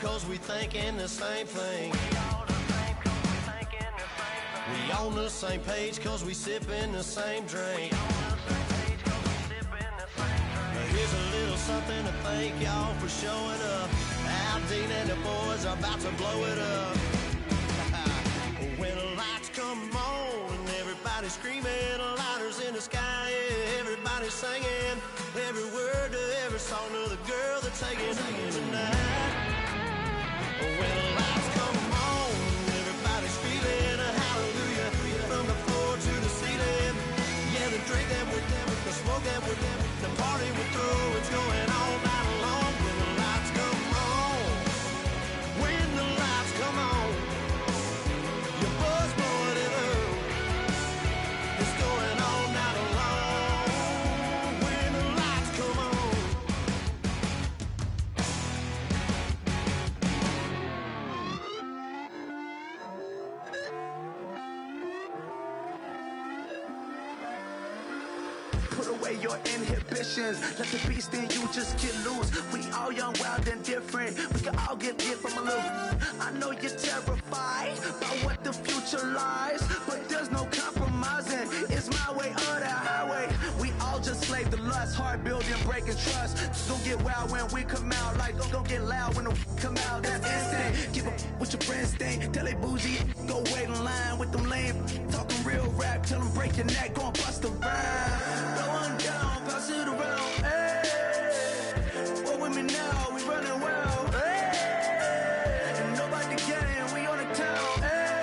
cause we thinking the same thing. We on the same page cause we sipping the same drink. Here's a little something to thank y'all for showing up. Al Dean and the boys are about to blow it up. When the lights come on and everybody's screaming, lighters in the sky, yeah, everybody's singing every word to every song of the girl they're taking home tonight. When the lights come on, everybody's screaming a hallelujah from the floor to the ceiling. Yeah, the drink that we're them, the smoke that we're them, the party we're through, it's going all night long. When the lights come on, when the lights come on, your buzz blowing it up, it's going all night long. When the lights come on. Put away your inhibitions, let the beast in you just get loose. We all young, wild, and different. We can all get lit from a little. I know you're terrified by what the future lies, but there's no compromising. It's my way or the highway. We all just slave the lust, heart building, breaking trust. Don't get wild when we come out, like don't get loud when the come out. That's instant. Keep up with your friends, thing. Tell they bougie, go wait in line with them lame. Talking real rap, tell them break your neck, go and bust a rhyme. Going down, pass it around, hey. What with me now, we running wild, hey. And nobody can, we on the town, hey.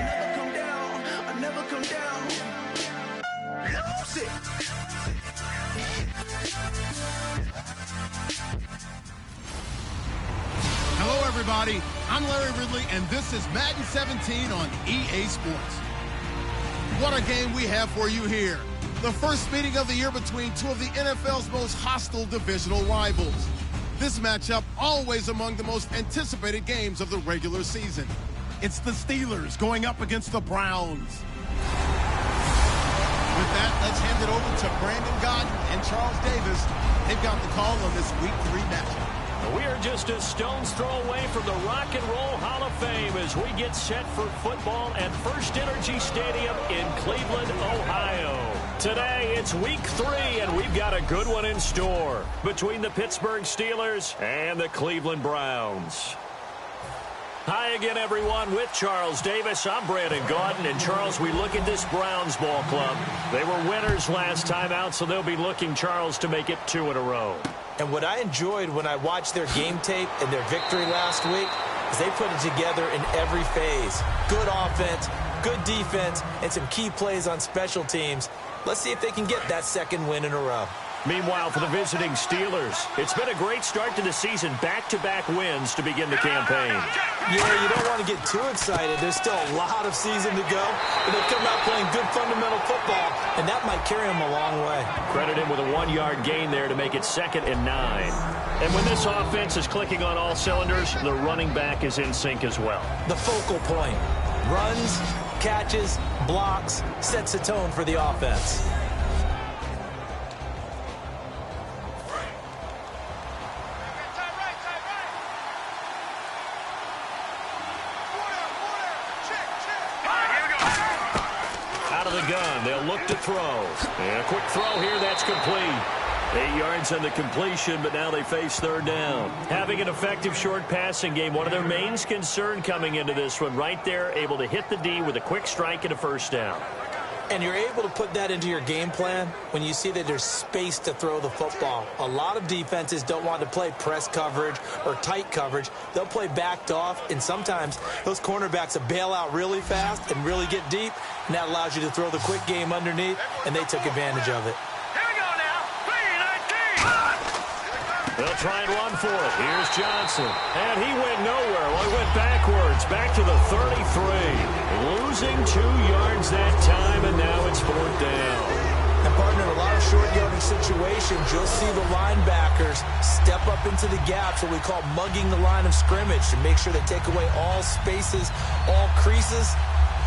Never come down, I never come down. Lose it. Hello, everybody. I'm Larry Ridley, and this is Madden 17 on EA Sports. What a game we have for you here. The first meeting of the year between two of the NFL's most hostile divisional rivals. This matchup always among the most anticipated games of the regular season. It's the Steelers going up against the Browns. With that, let's hand it over to Brandon Godden and Charles Davis. They've got the call on this Week 3 matchup. We are just a stone's throw away from the Rock and Roll Hall of Fame as we get set for football at First Energy Stadium in Cleveland, Ohio. Today, it's Week 3, and we've got a good one in store between the Pittsburgh Steelers and the Cleveland Browns. Hi again, everyone. With Charles Davis, I'm Brandon Gaudin. And, Charles, we look at this Browns ball club. They were winners last time out, so they'll be looking, Charles, to make it 2 in a row. And what I enjoyed when I watched their game tape and their victory last week is they put it together in every phase. Good offense, good defense, and some key plays on special teams. Let's see if they can get that second win in a row. Meanwhile, for the visiting Steelers, it's been a great start to the season. Back-to-back wins to begin the campaign. Yeah, you don't want to get too excited. There's still a lot of season to go. But they've come out playing good fundamental football, and that might carry them a long way. Credit him with a 1-yard gain there to make it 2nd and 9. And when this offense is clicking on all cylinders, the running back is in sync as well. The focal point. Runs, catches, blocks, sets the tone for the offense. Gun. They'll look to throw. And a quick throw here. That's complete. 8 yards on the completion, but now they face 3rd down. Having an effective short passing game, one of their main concern coming into this one. Right there, able to hit the D with a quick strike and a 1st down. And you're able to put that into your game plan when you see that there's space to throw the football. A lot of defenses don't want to play press coverage or tight coverage. They'll play backed off, and sometimes those cornerbacks will bail out really fast and really get deep, and that allows you to throw the quick game underneath, and they took advantage of it. Here we go now. 3-19. They'll try and run for it. Here's Johnson. And he went nowhere. Well, he went backwards, back to the 33. Losing 2 yards that time, and now it's 4th down. And, partner, in a lot of short yardage situations, you'll see the linebackers step up into the gaps, what we call mugging the line of scrimmage, to make sure they take away all spaces, all creases.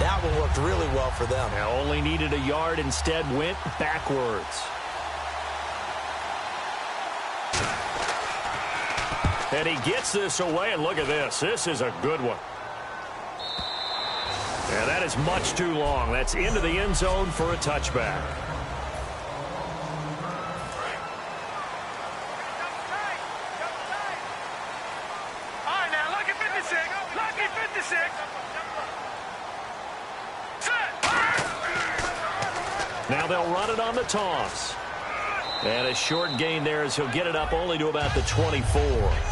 That one worked really well for them. Now only needed a yard, instead went backwards. And he gets this away, and look at this. This is a good one. And that is much too long. That's into the end zone for a touchback. All right, now, lucky 56. Lucky 56. Now they'll run it on the toss. And a short gain there as he'll get it up only to about the 24.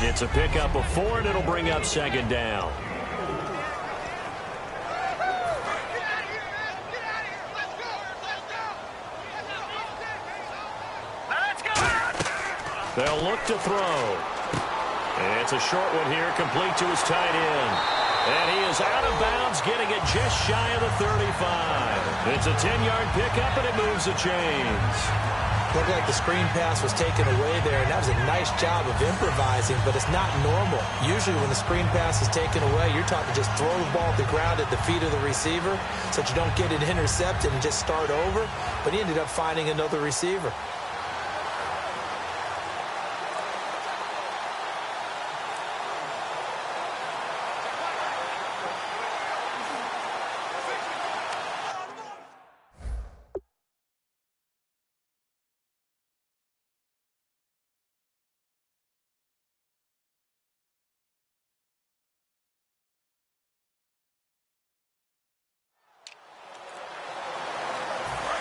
It's a pickup of 4, and it'll bring up second down. They'll look to throw. And it's a short one here, complete to his tight end. And he is out of bounds, getting it just shy of the 35. It's a 10-yard pickup, and it moves the chains. Looked like the screen pass was taken away there, and that was a nice job of improvising, but it's not normal. Usually when the screen pass is taken away, you're taught to just throw the ball at the ground at the feet of the receiver so that you don't get it intercepted and just start over. But he ended up finding another receiver.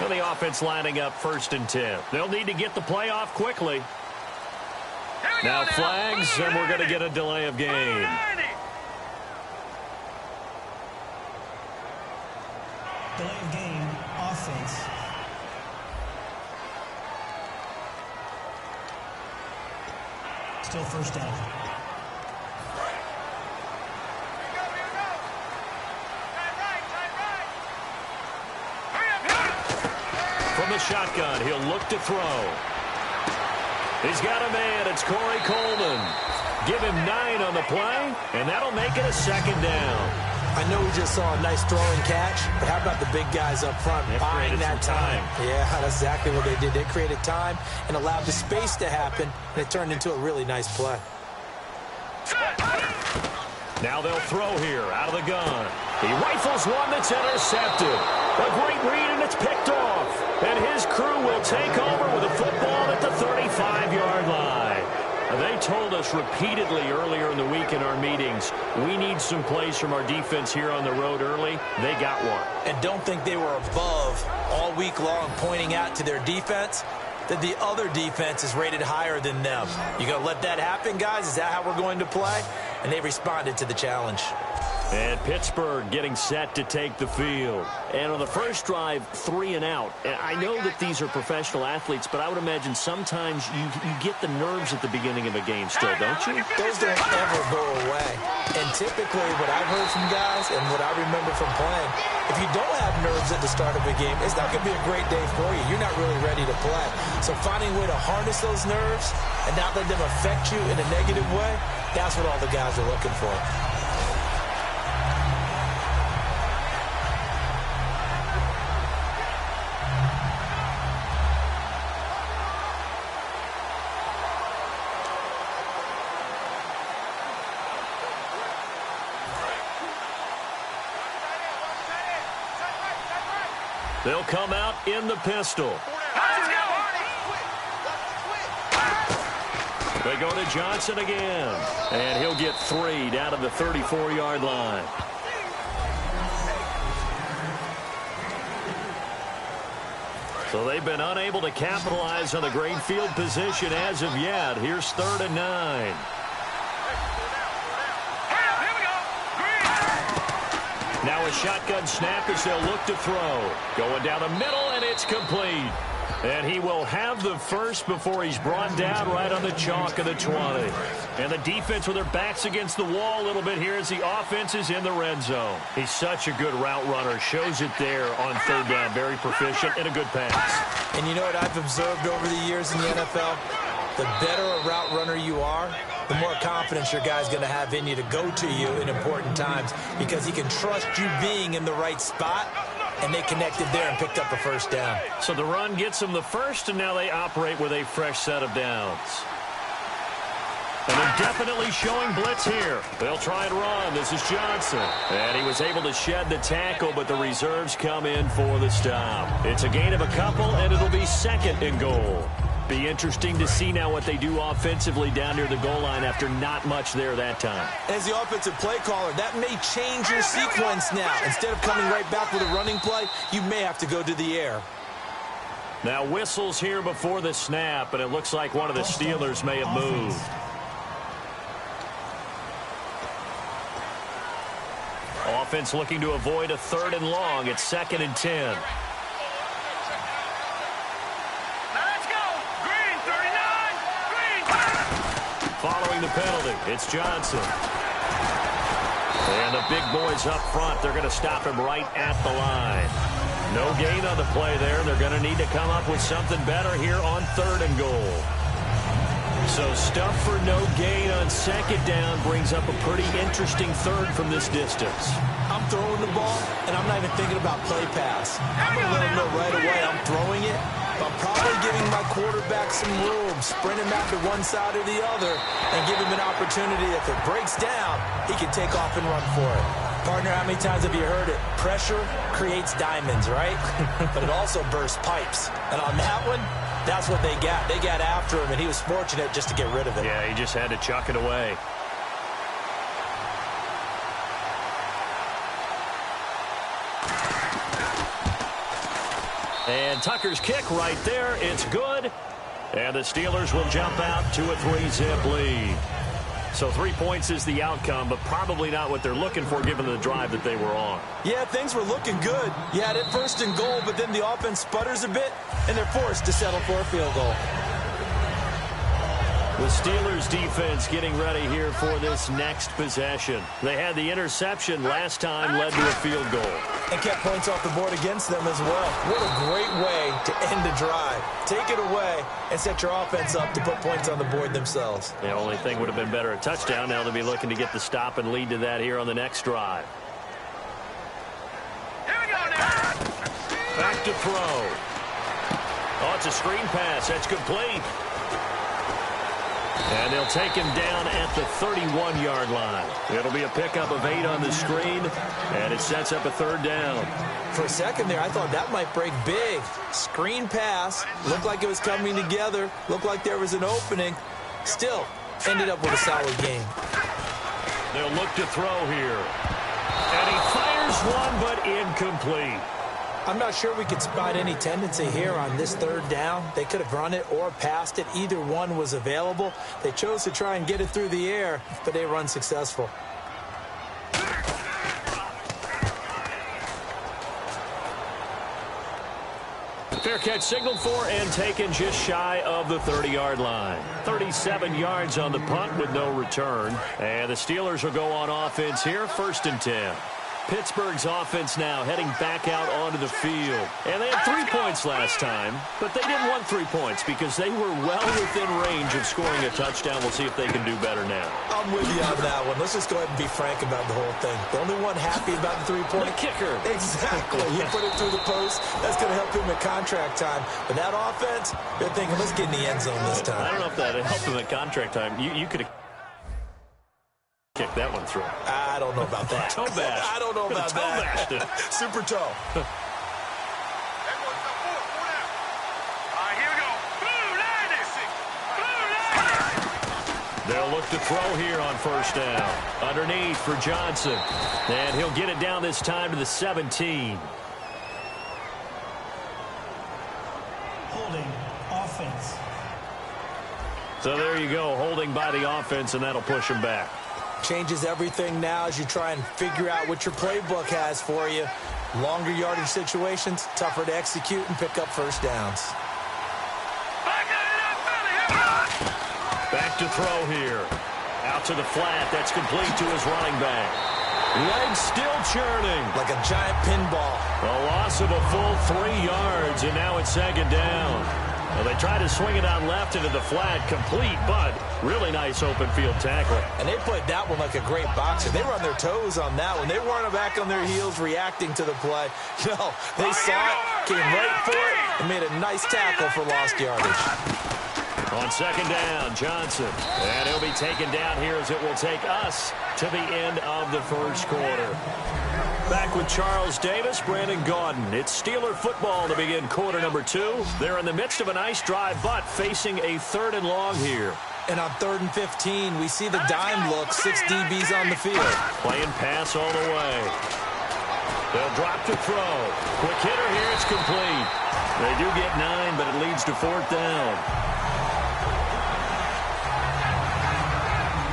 The offense lining up 1st and 10. They'll need to get the play off quickly. Now flags, and we're going to get a delay of game. Delay of game, offense. Still 1st down. From the shotgun, he'll look to throw. He's got a man. It's Corey Coleman. Give him 9 on the play, and that'll make it a 2nd down. I know we just saw a nice throw and catch, but how about the big guys up front buying that time? Yeah, that's exactly what they did. They created time and allowed the space to happen, and it turned into a really nice play. Now they'll throw here out of the gun. He rifles one that's intercepted. A great read, and it's picked off. And his crew will take over with a football at the 35-yard line. They told us repeatedly earlier in the week in our meetings, we need some plays from our defense here on the road early. They got one. And don't think they were above all week long pointing out to their defense that the other defense is rated higher than them. You going to let that happen, guys? Is that how we're going to play? And they responded to the challenge. And Pittsburgh getting set to take the field. And on the first drive, 3 and out. And I know that these are professional athletes, but I would imagine sometimes you get the nerves at the beginning of a game still, don't you? Those don't ever go away. And typically what I've heard from guys and what I remember from playing, if you don't have nerves at the start of a game, it's not going to be a great day for you. You're not really ready to play. So finding a way to harness those nerves and not let them affect you in a negative way, that's what all the guys are looking for. They'll come out in the pistol. They go to Johnson again. And he'll get 3 down to the 34-yard line. So they've been unable to capitalize on the great field position as of yet. Here's 3rd and 9. Now a shotgun snap as they'll look to throw. Going down the middle, and it's complete. And he will have the first before he's brought down right on the chalk of the 20. And the defense with their backs against the wall a little bit here as the offense is in the red zone. He's such a good route runner. Shows it there on 3rd down. Very proficient and a good pass. And you know what I've observed over the years in the NFL? The better a route runner you are, the more confidence your guy's going to have in you to go to you in important times because he can trust you being in the right spot, and they connected there and picked up a 1st down. So the run gets them the first, and now they operate with a fresh set of downs. And they're definitely showing blitz here. They'll try and run. This is Johnson. And he was able to shed the tackle, but the reserves come in for the stop. It's a gain of a couple, and it'll be 2nd and goal. Be interesting to see now what they do offensively down near the goal line after not much there that time. As the offensive play caller, that may change your sequence now. Instead of coming right back with a running play, you may have to go to the air. Now whistles here before the snap, and it looks like one of the Steelers may have moved. Offense looking to avoid a 3rd and long. It's 2nd and 10. Following the penalty, it's Johnson. And the big boys up front, they're going to stop him right at the line. No gain on the play there. They're going to need to come up with something better here on 3rd and goal. So stuff for no gain on 2nd down brings up a pretty interesting 3rd from this distance. I'm throwing the ball, and I'm not even thinking about play pass. I'm going to let him know right away I'm throwing it. I'm probably giving my quarterback some room, sprint him out to one side or the other, and give him an opportunity. If it breaks down, he can take off and run for it. Partner, how many times have you heard it? Pressure creates diamonds, right? But it also bursts pipes. And on that one, that's what they got. They got after him, and he was fortunate just to get rid of it. Yeah, he just had to chuck it away. And Tucker's kick right there. It's good. And the Steelers will jump out to a 3-zip lead. So 3 points is the outcome, but probably not what they're looking for given the drive that they were on. Yeah, things were looking good. You had it 1st and goal, but then the offense sputters a bit, and they're forced to settle for a field goal. The Steelers defense getting ready here for this next possession. They had the interception last time, led to a field goal. And kept points off the board against them as well. What a great way to end a drive. Take it away and set your offense up to put points on the board themselves. The only thing would have been better a touchdown. Now they'll be looking to get the stop and lead to that here on the next drive. Here we go now. Back to throw. Oh, it's a screen pass. That's complete. And they'll take him down at the 31-yard line. It'll be a pickup of 8 on the screen, and it sets up a 3rd down. For a second there, I thought that might break big. Screen pass. Looked like it was coming together. Looked like there was an opening. Still, ended up with a solid game. They'll look to throw here. And he fires one, but incomplete. I'm not sure we could spot any tendency here on this 3rd down. They could have run it or passed it. Either one was available. They chose to try and get it through the air, but they were unsuccessful. Fair catch signaled for and taken just shy of the 30-yard line. 37 yards on the punt with no return. And the Steelers will go on offense here, 1st and 10. Pittsburgh's offense now heading back out onto the field. And they had 3 points last time, but they didn't want 3 points because they were well within range of scoring a touchdown. We'll see if they can do better now. I'm with you on that one. Let's just go ahead and be frank about the whole thing. The only one happy about the 3-point. The kicker. Exactly. He put it through the post. That's going to help him at contract time. But that offense, they're thinking, let's get in the end zone this time. I don't know if that helped him at contract time. You could have kicked that one through. I don't know about that. Toe bash. I don't know about that. Super toe. All right, here we go. Blue line. They'll look to throw here on 1st down. Underneath for Johnson. And he'll get it down this time to the 17. Holding offense. So there you go, holding by the offense, and that'll push him back. Changes everything now as you try and figure out what your playbook has for you. Longer yardage situations, tougher to execute and pick up 1st downs. Back to throw here. Out to the flat. That's complete to his running back. Legs still churning. Like a giant pinball. A loss of a full 3 yards, and now it's 2nd down. Well, they tried to swing it out left into the flat, complete, but really nice open field tackle. And they played that one like a great boxer. They were on their toes on that one. They weren't back on their heels reacting to the play. No, they saw it, came right for it, and made a nice tackle for lost yardage. On second down, Johnson. And he'll be taken down here as it will take us to the end of the first quarter. Back with Charles Davis, Brandon Gaudin. It's Steeler football to begin quarter number 2. They're in the midst of a nice drive, but facing a 3rd and long here. And on 3rd and 15, we see the dime look, 6 DBs on the field. Playing pass all the way. They'll drop to throw. Quick hitter here, it's complete. They do get 9, but it leads to 4th down.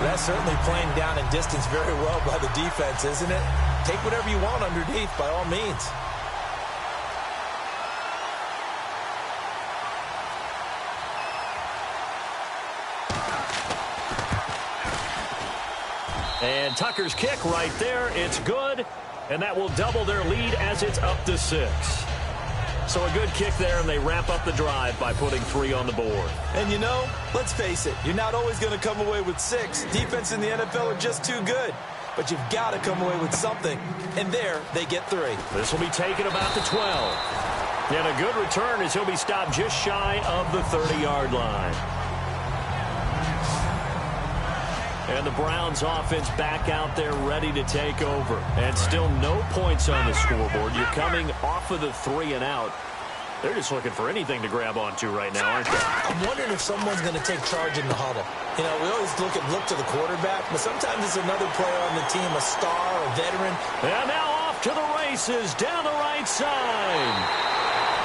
That's certainly playing down in distance very well by the defense, isn't it? Take whatever you want underneath, by all means. And Tucker's kick right there. It's good, and that will double their lead as it's up to 6. So a good kick there, and they wrap up the drive by putting 3 on the board. And you know, let's face it, you're not always going to come away with 6. Defense in the NFL are just too good. But you've got to come away with something. And there, they get 3. This will be taken about the 12. And a good return as he'll be stopped just shy of the 30-yard line. And the Browns offense back out there ready to take over. And still no points on the scoreboard. You're coming off of the 3 and out. They're just looking for anything to grab onto right now, aren't they? I'm wondering if someone's going to take charge in the huddle. You know, we always look to the quarterback, but sometimes it's another player on the team, a star, a veteran. And now off to the races down the right side.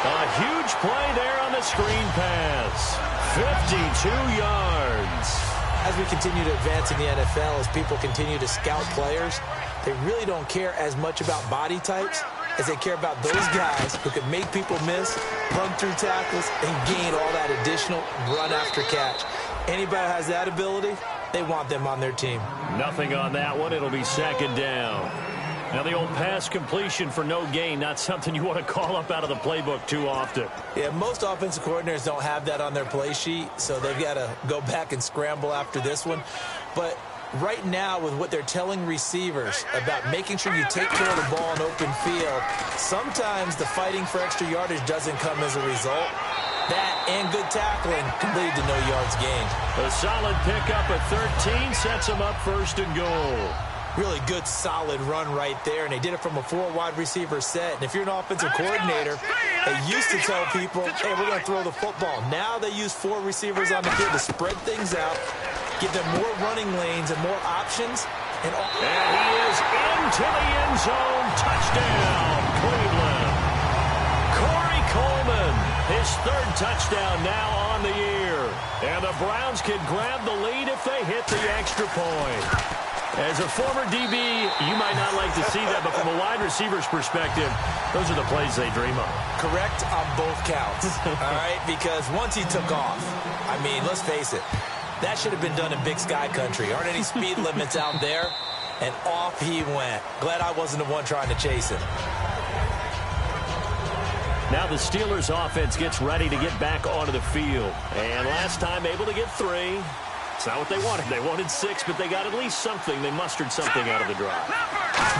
A huge play there on the screen pass. 52 yards. As we continue to advance in the NFL, as people continue to scout players, they really don't care as much about body types as they care about those guys who can make people miss, run through tackles, and gain all that additional run after catch. Anybody who has that ability, they want them on their team. Nothing on that one. It'll be second down. Now the old pass completion for no gain, not something you want to call up out of the playbook too often. Yeah, most offensive coordinators don't have that on their play sheet, so they've got to go back and scramble after this one. But right now, with what they're telling receivers about making sure you take care of the ball in open field, sometimes the fighting for extra yardage doesn't come as a result. That and good tackling can lead to no yards gained. A solid pickup at 13 sets them up 1st and goal. Really good, solid run right there, and they did it from a 4-wide receiver set. And if you're an offensive coordinator, they used to tell people, hey, we're going to throw the football. Now they use 4 receivers on the field to spread things out, give them more running lanes and more options. And he is into the end zone. Touchdown, Cleveland. Corey Coleman, his 3rd touchdown now on the year. And the Browns can grab the lead if they hit the extra point. As a former DB, you might not like to see that, but from a wide receiver's perspective, those are the plays they dream of. Correct on both counts, all right? Because once he took off, I mean, let's face it, that should have been done in Big Sky Country. Aren't any speed limits out there? And off he went. Glad I wasn't the one trying to chase him. Now the Steelers offense gets ready to get back onto the field. And last time able to get 3. It's not what they wanted. They wanted 6, but they got at least something. They mustered something out of the drive.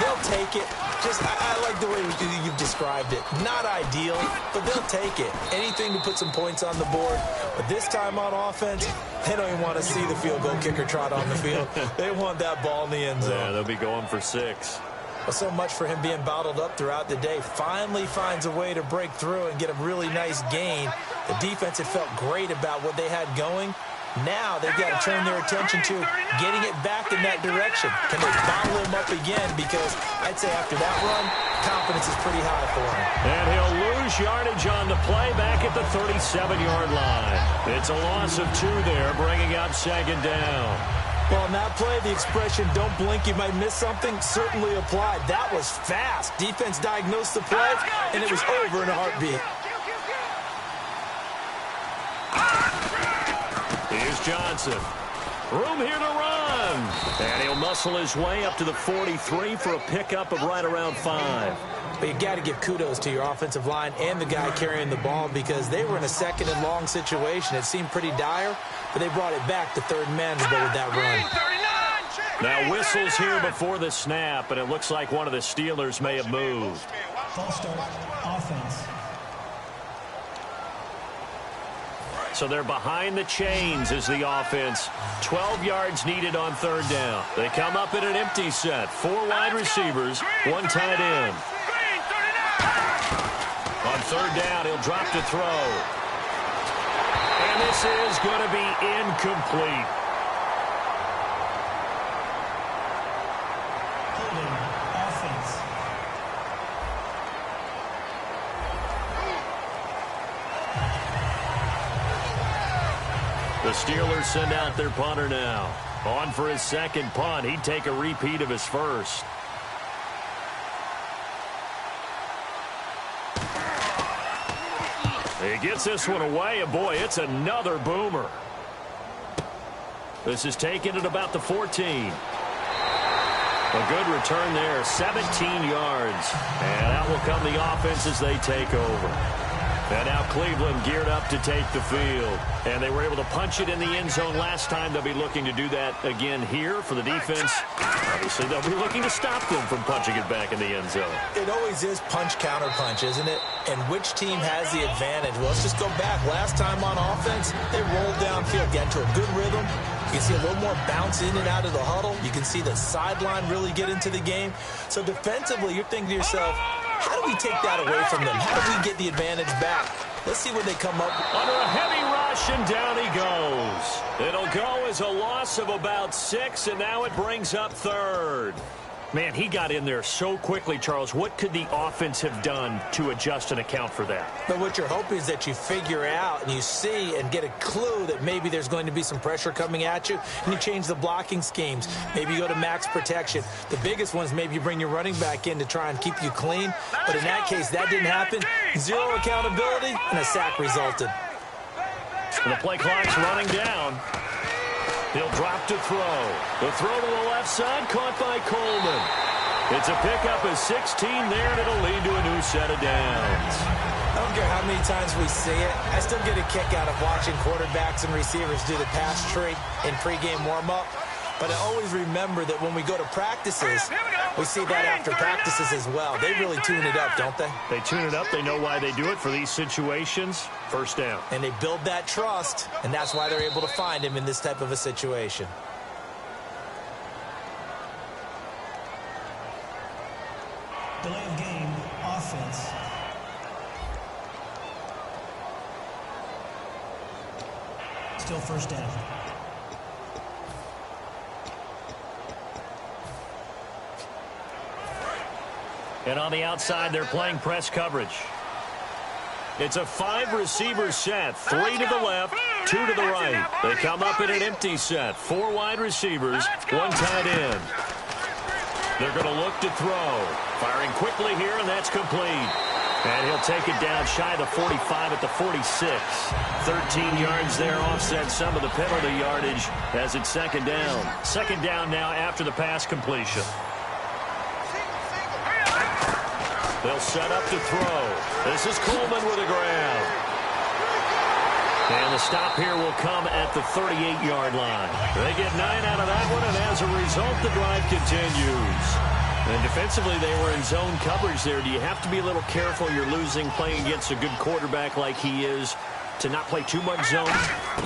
They'll take it. I like the way you've described it. Not ideal, but they'll take it. Anything to put some points on the board. But this time on offense, they don't even want to see the field goal kicker trot on the field. They want that ball in the end zone. Yeah, they'll be going for 6. Well, so much for him being bottled up throughout the day. Finally finds a way to break through and get a really nice gain. The defense had felt great about what they had going. Now they've got to turn their attention to getting it back in that direction. Can they bottle him up again? Because I'd say after that run, confidence is pretty high for him. And he'll lose yardage on the play back at the 37-yard line. It's a loss of 2 there, bringing up second down. Well, on that play, the expression, don't blink, you might miss something, certainly applied. That was fast. Defense diagnosed the play, and it was over in a heartbeat. Here's Johnson. Room here to run. And he'll muscle his way up to the 43 for a pickup of right around 5. But you got to give kudos to your offensive line and the guy carrying the ball because they were in a 2nd and long situation. It seemed pretty dire, but they brought it back to 3rd and manageable with that run. Now whistles here before the snap, and it looks like one of the Steelers may have moved. False start, offense. So they're behind the chains as the offense. 12 yards needed on third down. They come up in an empty set. 4 wide receivers, 1 tight end. On third down, he'll drop to throw. And this is going to be incomplete. Holding offense. The Steelers send out their punter now. On for his second punt. He'd take a repeat of his first. He gets this one away, and boy, it's another boomer. This is taken at about the 14. A good return there, 17 yards. And out will come the offense as they take over. And now Cleveland geared up to take the field. And they were able to punch it in the end zone last time. They'll be looking to do that again here for the defense. Obviously, they'll be looking to stop them from punching it back in the end zone. It always is punch-counter-punch, isn't it? And which team has the advantage? Well, let's just go back. Last time on offense, they rolled downfield, get into a good rhythm. You can see a little more bounce in and out of the huddle. You can see the sideline really get into the game. So defensively, you're thinking to yourself, how do we take that away from them? How do we get the advantage back? Let's see what they come up with. Under a heavy rush, and down he goes. It'll go as a loss of about 6, and now it brings up third. Man, he got in there so quickly, Charles. What could the offense have done to adjust and account for that? But what you're hoping is that you figure out and you see and get a clue that maybe there's going to be some pressure coming at you, and you change the blocking schemes. Maybe you go to max protection. The biggest one is maybe you bring your running back in to try and keep you clean. But in that case, that didn't happen. 0 accountability, and a sack resulted. And the play clock's running down. He'll drop to throw. The throw to the left side, caught by Coleman. It's a pickup of 16 there, and it'll lead to a new set of downs. I don't care how many times we see it. I still get a kick out of watching quarterbacks and receivers do the pass tree in pregame warm-up. But I always remember that when we go to practices, we see that after practices as well. They really tune it up, don't they? They tune it up. They know why they do it for these situations. First down. And they build that trust, and that's why they're able to find him in this type of a situation. Delay of game, offense. Still first down. And on the outside, they're playing press coverage. It's a 5-receiver set. 3 to the left, 2 to the right. They come up in an empty set. 4 wide receivers, 1 tight end. They're going to look to throw. Firing quickly here, and that's complete. And he'll take it down shy of the 45 at the 46. 13 yards there, offset some of the penalty yardage as it's second down. Second down now after the pass completion. They'll set up to throw. This is Coleman with a grab. And the stop here will come at the 38-yard line. They get 9 out of that one, and as a result, the drive continues. And defensively, they were in zone coverage there. Do you have to be a little careful? You're losing playing against a good quarterback like he is to not play too much zone?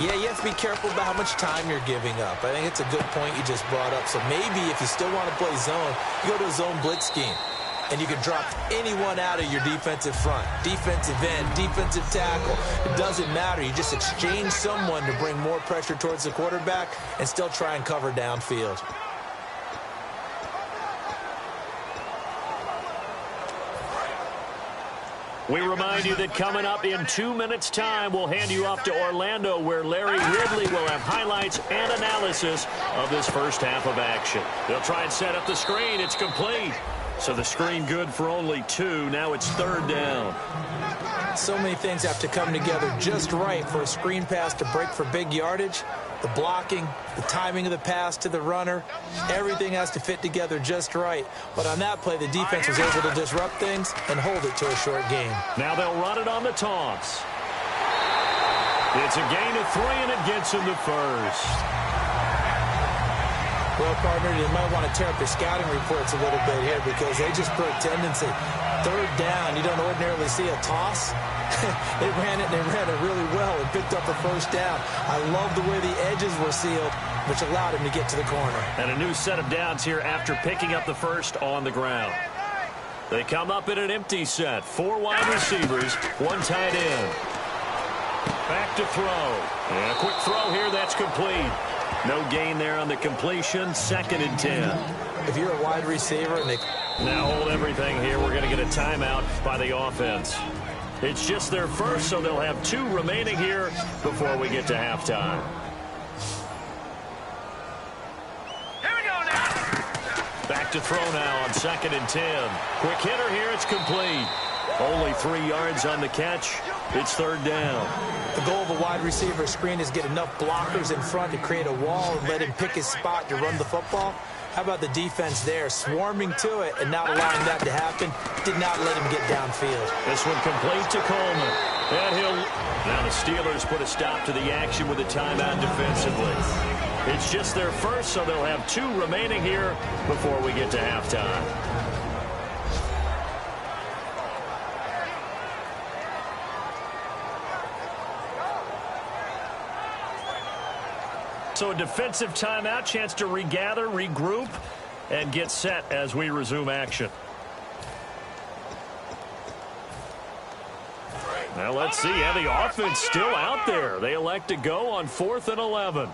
Yeah, you have to be careful about how much time you're giving up. I think it's a good point you just brought up. So maybe if you still want to play zone, you go to a zone blitz scheme. And you can drop anyone out of your defensive front. Defensive end, defensive tackle. It doesn't matter. You just exchange someone to bring more pressure towards the quarterback and still try and cover downfield. We remind you that coming up in 2 minutes' time, we'll hand you off to Orlando, where Larry Ridley will have highlights and analysis of this first half of action. They'll try and set up the screen. It's complete. So the screen good for only 2. Now it's third down. So many things have to come together just right for a screen pass to break for big yardage. The blocking, the timing of the pass to the runner, everything has to fit together just right. But on that play, the defense was able to disrupt things and hold it to a short game. Now they'll run it on the toss. It's a gain of 3, and it gets him to first. Well, partner, you might want to tear up your scouting reports a little bit here because they just put a tendency. Third down, you don't ordinarily see a toss. They ran it, and they ran it really well and picked up a first down. I love the way the edges were sealed, which allowed him to get to the corner. And a new set of downs here after picking up the first on the ground. They come up in an empty set. 4 wide receivers, 1 tight end. Back to throw. And a quick throw here, that's complete. No gain there on the completion. 2nd and 10. If you're a wide receiver and they... Now hold everything here. We're going to get a timeout by the offense. It's just their first, so they'll have 2 remaining here before we get to halftime. Here we go now. Back to throw now on 2nd and 10. Quick hitter here. It's complete. Only 3 yards on the catch. It's 3rd down. The goal of a wide receiver screen is get enough blockers in front to create a wall and let him pick his spot to run the football. How about the defense there, swarming to it and not allowing that to happen? Did not let him get downfield. This one complete to Coleman. And now the Steelers put a stop to the action with a timeout defensively. It's just their first, so they'll have 2 remaining here before we get to halftime. So a defensive timeout, chance to regather, regroup, and get set as we resume action. Now let's see. Yeah, the offense still out there. They elect to go on 4th and 11.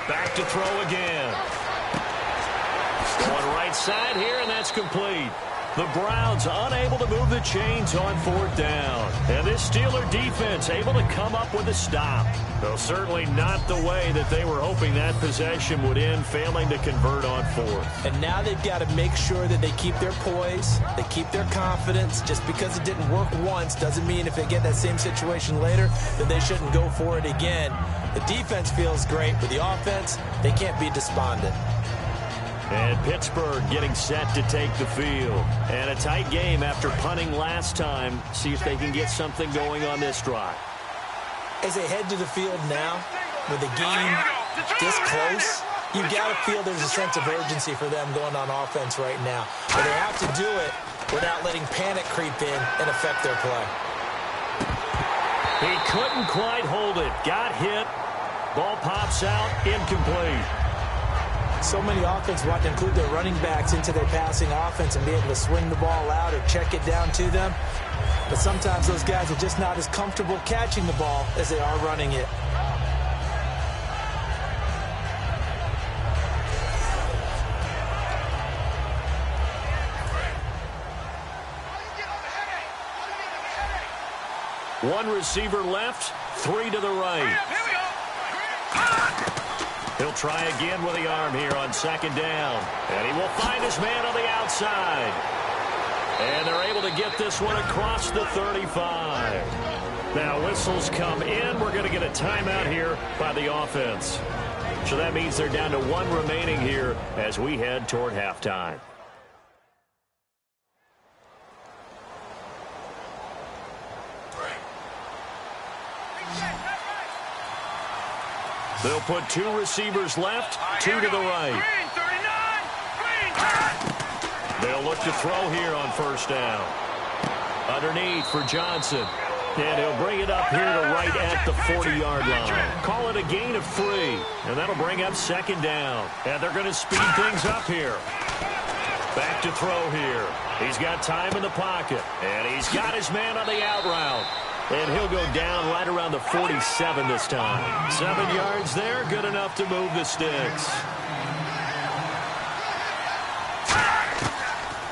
Back to throw again. Going right side here, and that's complete. The Browns unable to move the chains on 4th down. And this Steeler defense able to come up with a stop. Though certainly not the way that they were hoping that possession would end, failing to convert on 4th. And now they've got to make sure that they keep their poise, they keep their confidence. Just because it didn't work once doesn't mean if they get that same situation later that they shouldn't go for it again. The defense feels great, but the offense, they can't be despondent. And Pittsburgh getting set to take the field. And a tight game after punting last time. See if they can get something going on this drive. As they head to the field now, with the game this close, you've got to feel there's a sense of urgency for them going on offense right now. But they have to do it without letting panic creep in and affect their play. He couldn't quite hold it. Got hit. Ball pops out. Incomplete. So many offenses want to include their running backs into their passing offense and be able to swing the ball out or check it down to them. But sometimes those guys are just not as comfortable catching the ball as they are running it. One receiver left, 3 to the right. He'll try again with the arm here on 2nd down. And he will find his man on the outside. And they're able to get this one across the 35. Now whistles come in. We're going to get a timeout here by the offense. So that means they're down to 1 remaining here as we head toward halftime. They'll put 2 receivers left, 2 to the right. They'll look to throw here on 1st down. Underneath for Johnson. And he'll bring it up here to right at the 40-yard line. Call it a gain of 3. And that'll bring up 2nd down. And they're going to speed things up here. Back to throw here. He's got time in the pocket. And he's got his man on the out route. And he'll go down right around the 47 this time. 7 yards there, good enough to move the sticks.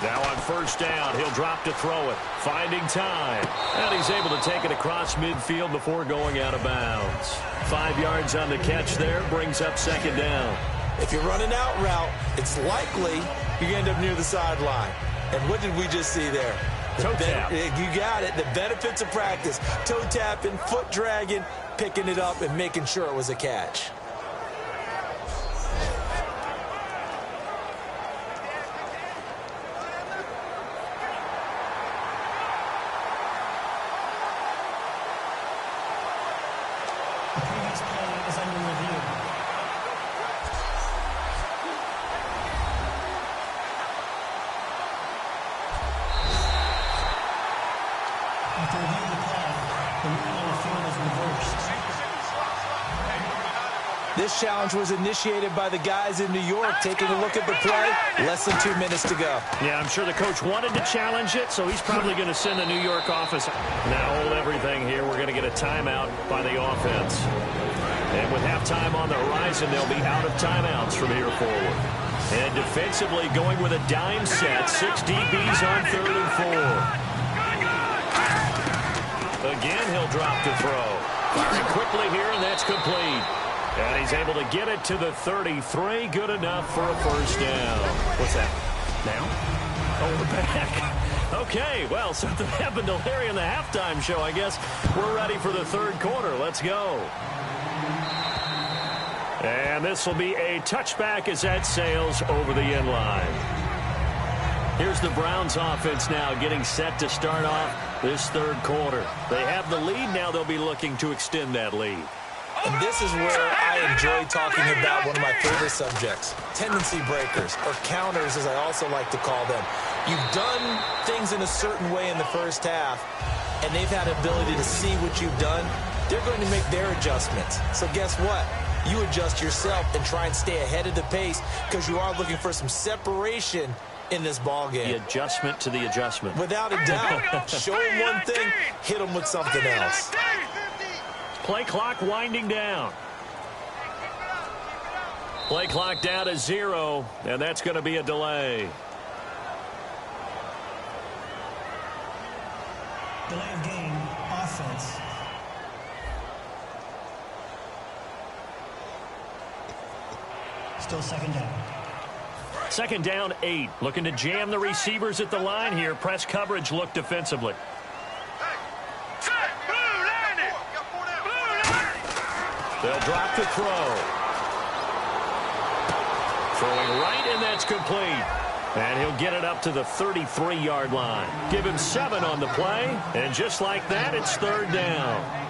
Now on 1st down, he'll drop to throw it. Finding time. And he's able to take it across midfield before going out of bounds. 5 yards on the catch there, brings up 2nd down. If you're running out route, it's likely you end up near the sideline. And what did we just see there? Toe tap. You got it. The benefits of practice. Toe tapping, foot dragging, picking it up, and making sure it was a catch. The previous play is under review. This challenge was initiated by the guys in New York. Taking a look at the play, less than 2 minutes to go. Yeah, I'm sure the coach wanted to challenge it, so he's probably going to send the New York office. Now hold everything here. We're going to get a timeout by the offense. And with halftime on the horizon, they'll be out of timeouts from here forward. And defensively going with a dime set. 6 DBs on 3rd and 4. Again, he'll drop to throw. Firing quickly here, and that's complete. And he's able to get it to the 33. Good enough for a first down. What's that? Now? Oh, we're back. Okay, well, something happened to Larry in the halftime show, I guess. We're ready for the 3rd quarter. Let's go. And this will be a touchback as that sails over the end line. Here's the Browns offense now getting set to start off this 3rd quarter. They have the lead. Now they'll be looking to extend that lead. And this is where I enjoy talking about one of my favorite subjects, tendency breakers, or counters as I also like to call them. You've done things in a certain way in the first half, and they've had the ability to see what you've done. They're going to make their adjustments. So guess what? You adjust yourself and try and stay ahead of the pace because you are looking for some separation in this ball game. The adjustment to the adjustment. Without a doubt. Show them one thing, hit them with something else. Play clock winding down. Play clock down to 0, and that's going to be a delay. Delay of game, offense. Still 2nd down. 2nd down, 8. Looking to jam the receivers at the line here. Press coverage look defensively. They'll drop the throw. Throwing right, and that's complete. And he'll get it up to the 33-yard line. Give him 7 on the play. And just like that, it's 3rd down.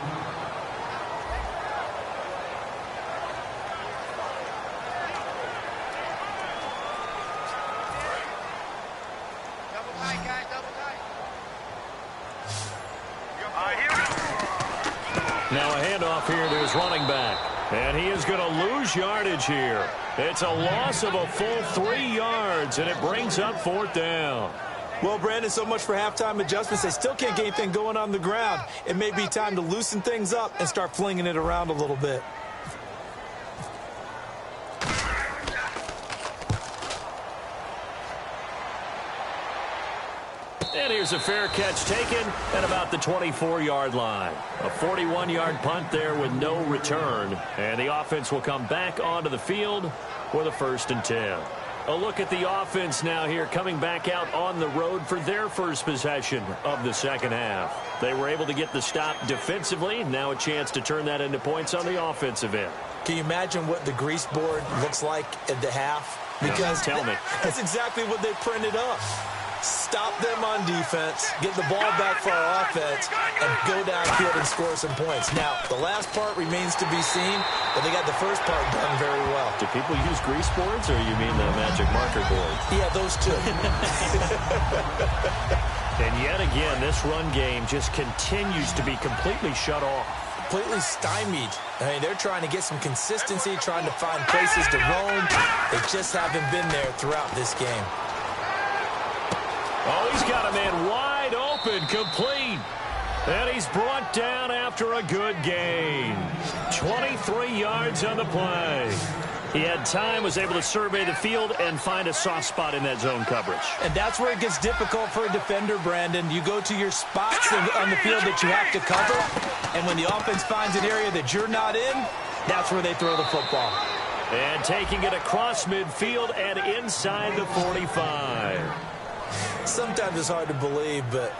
Now a handoff here to his running back. And he is going to lose yardage here. It's a loss of a full 3 yards, and it brings up 4th down. Well, Brandon, so much for halftime adjustments. They still can't get anything going on the ground. It may be time to loosen things up and start flinging it around a little bit. And here's a fair catch taken at about the 24-yard line. A 41-yard punt there with no return. And the offense will come back onto the field for the 1st and 10. A look at the offense now here coming back out on the road for their first possession of the 2nd half. They were able to get the stop defensively. Now a chance to turn that into points on the offensive end. Can you imagine what the grease board looks like at the half? Because tell me. That's exactly what they printed up. Stop them on defense, get the ball back for our offense, and go downfield and score some points. Now, the last part remains to be seen, but they got the first part done very well. Do people use grease boards, or you mean the magic marker board? Yeah, those two. And yet again, this run game just continues to be completely shut off. Completely stymied. I mean, they're trying to get some consistency, trying to find places to roam. They just haven't been there throughout this game. Oh, he's got a man wide open, complete. And he's brought down after a good gain. 23 yards on the play. He had time, was able to survey the field and find a soft spot in that zone coverage. And that's where it gets difficult for a defender, Brandon. You go to your spots on the field that you have to cover, and when the offense finds an area that you're not in, that's where they throw the football. And taking it across midfield and inside the 45. Sometimes it's hard to believe, but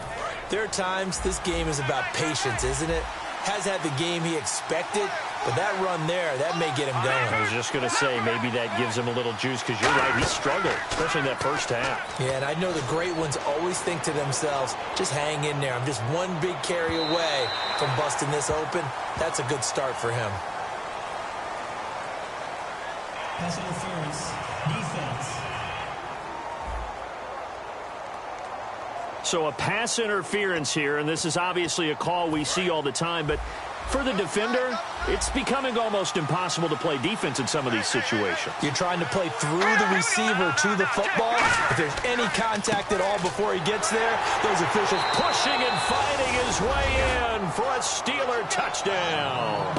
there are times this game is about patience, isn't it? Has had the game he expected, but that run there, that may get him going. I was just going to say, maybe that gives him a little juice, because you're right, he struggled, especially in that first half. Yeah, and I know the great ones always think to themselves, just hang in there. I'm just one big carry away from busting this open. That's a good start for him. Pass interference, defense. So a pass interference here, and this is obviously a call we see all the time, but For the defender, it's becoming almost impossible to play defense in some of these situations. You're trying to play through the receiver to the football. If there's any contact at all before he gets there, those officials Pushing and fighting his way in for a Steeler touchdown.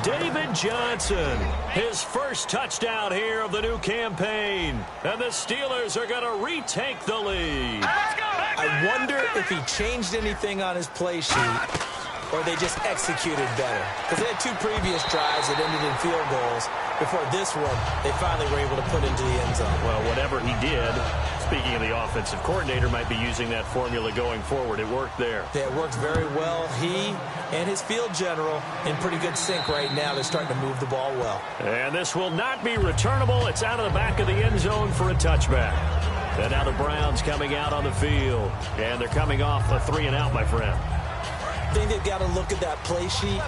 David Johnson, his first touchdown here of the new campaign. And the Steelers are going to retake the lead. I wonder if he changed anything on his play sheet or they just executed better. Because they had 2 previous drives that ended in field goals. Before this one, they finally were able to put into the end zone. Well, whatever he did, speaking of the offensive coordinator, might be using that formula going forward. It worked there. Yeah, it worked very well. He and his field general in pretty good sync right now. They're starting to move the ball well. And this will not be returnable. It's out of the back of the end zone for a touchback. And now the Browns coming out on the field. And they're coming off a 3-and-out, my friend. I think they've got to look at that play sheet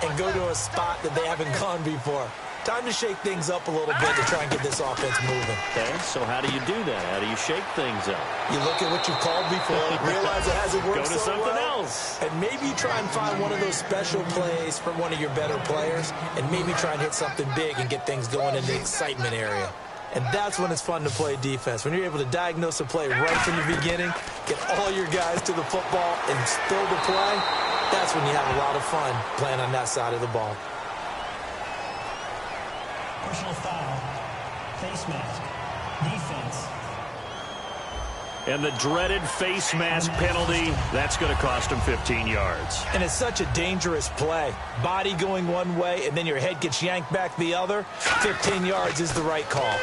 and go to a spot that they haven't gone before. Time to shake things up a little bit to try and get this offense moving. Okay, so how do you do that? How do you shake things up? You look at what you've called before, realize it hasn't worked Go to so something well, else. and maybe you try and find one of those special plays from one of your better players, and maybe try and hit something big and get things going in the excitement area. And that's when it's fun to play defense. When you're able to diagnose a play right from the beginning, get all your guys to the football, and still the play, that's when you have a lot of fun playing on that side of the ball. Personal foul. Face mask. Defense. And the dreaded face mask penalty, that's going to cost him 15 yards. And it's such a dangerous play. Body going one way, and then your head gets yanked back the other. 15 yards is the right call.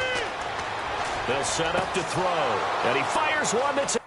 They'll set up to throw. And he fires one that's